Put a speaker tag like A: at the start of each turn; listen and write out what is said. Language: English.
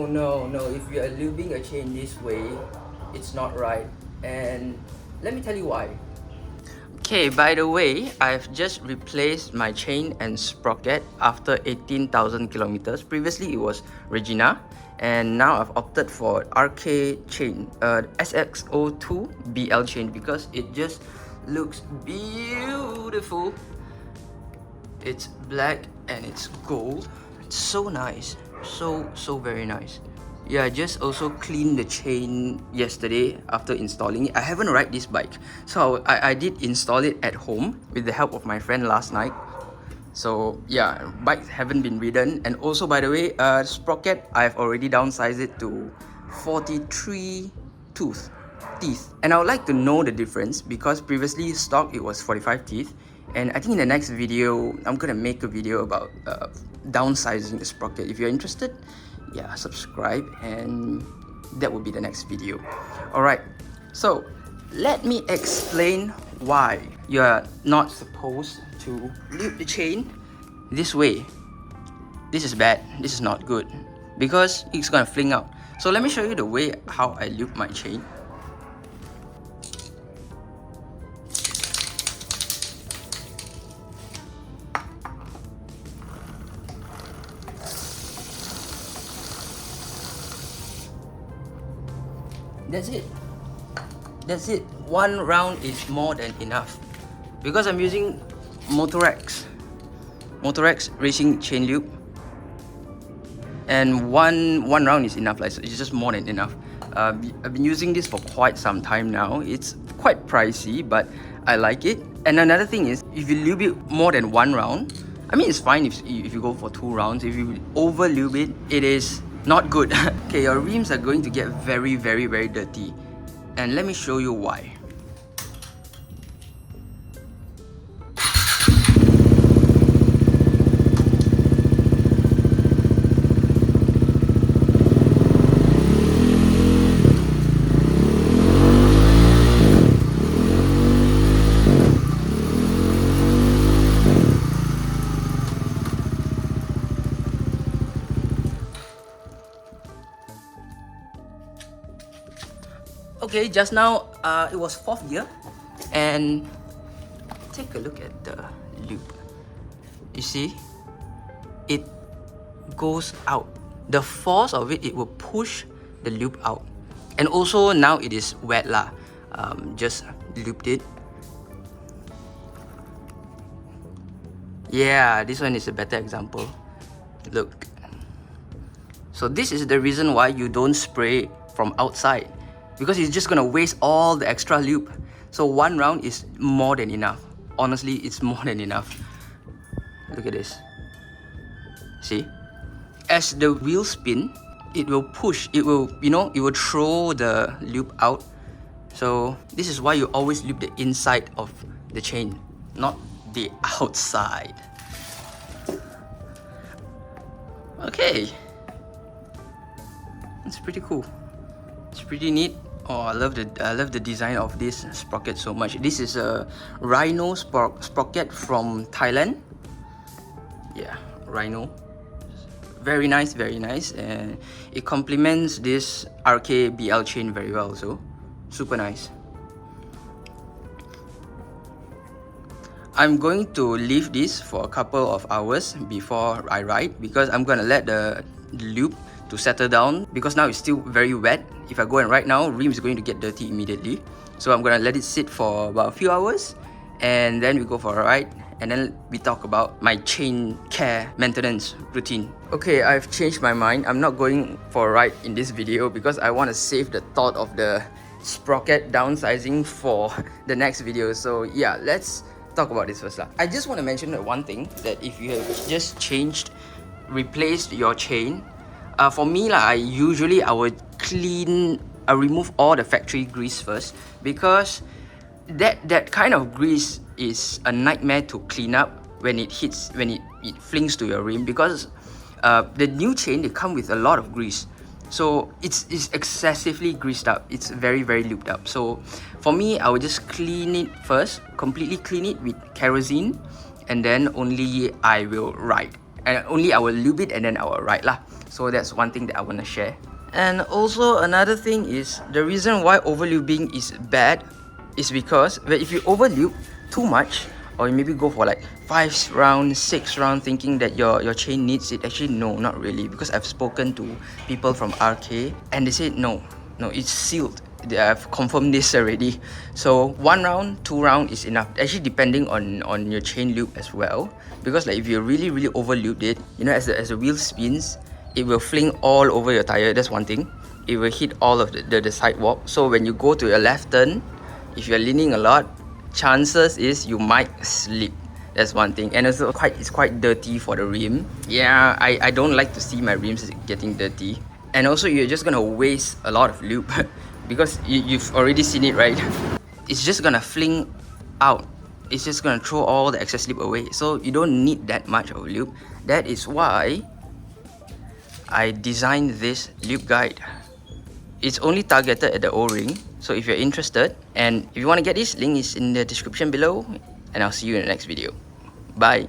A: no. If you are lubing a chain this way, it's not right. And let me tell you why. Okay, by the way, I've just replaced my chain and sprocket after 18,000 kilometers. Previously, it was Regina, and now I've opted for RK chain, SX02 BL chain, because it just looks beautiful. It's black and it's gold. It's so nice, so very nice. Yeah, I just also cleaned the chain yesterday after installing it. I haven't ride this bike, so I did install it at home with the help of my friend last night. So yeah, bikes haven't been ridden. And also, by the way, sprocket, I've already downsized it to 43 teeth. And I would like to know the difference, because previously stock it was 45 teeth. And I think in the next video, I'm gonna make a video about downsizing the sprocket. If you're interested, yeah, subscribe and that will be the next video. Alright, so let me explain why you're not supposed to lube the chain this way. This is bad, this is not good, because it's gonna fling out. So let me show you the way how I lube my chain. That's it. One round is more than enough, because I'm using Motorex racing chain lube, and one round is enough. Like, it's just more than enough. I've been using this for quite some time now. It's quite pricey, but I like it. And another thing is, if you lube it more than one round, I mean, it's fine if you go for 2 rounds. If you over lube it, it is not good. Okay, your rims are going to get very dirty, and let me show you why. Okay, just now it was 4th gear, and take a look at the lube. You see, it goes out. The force of it will push the lube out. And also now it is wet lah. Just lubed it. Yeah, this one is a better example. Look. So this is the reason why you don't spray from outside, because it's just gonna waste all the extra lube. So 1 round is more than enough. Honestly, it's more than enough. Look at this. See? As the wheel spin, it will push, it will, it will throw the lube out. So this is why you always lube the inside of the chain, not the outside. Okay. It's pretty cool. It's pretty neat. Oh, I love the design of this sprocket so much. This is a Rhino sprocket from Thailand. Yeah, Rhino. Very nice, and it complements this RK BL chain very well. So super nice. I'm going to leave this for a couple of hours before I ride, because I'm gonna let the lube to settle down, because now it's still very wet. If I go and ride now, rim is going to get dirty immediately. So I'm gonna let it sit for about a few hours, and then we go for a ride, and then we talk about my chain care maintenance routine. Okay, I've changed my mind. I'm not going for a ride in this video, because I want to save the thought of the sprocket downsizing for the next video. So yeah, let's talk about this first. I just want to mention one thing, that if you have just replaced your chain, for me, I would remove all the factory grease first, because that kind of grease is a nightmare to clean up when it flings to your rim, because the new chain, they come with a lot of grease. So it's excessively greased up. It's very lubed up. So for me, I would just clean it first, completely clean it with kerosene, and then only I will ride. And only I will lube it and then I will ride lah. So that's one thing that I want to share. And also another thing is, the reason why over-lubing is bad is because if you over-lube too much, or you maybe go for like 5 rounds, 6 rounds thinking that your chain needs it, actually no, not really. Because I've spoken to people from RK and they said no, it's sealed. They have confirmed this already. So 1 round, 2 rounds is enough. Actually depending on your chain lube as well. Because like if you really over-lubed it, you know, as the wheel spins, it will fling all over your tire. That's one thing. It will hit all of the sidewalk. So when you go to your left turn, if you're leaning a lot, chances is you might slip. That's one thing. And also it's quite dirty for the rim. Yeah, I don't like to see my rims getting dirty. And also you're just gonna waste a lot of lube because you've already seen it, right? It's just gonna fling out. It's just gonna throw all the excess lube away. So you don't need that much of lube. That is why I designed this lube guide. It's only targeted at the O-ring. So if you're interested, and if you want to get this, link is in the description below. And I'll see you in the next video. Bye.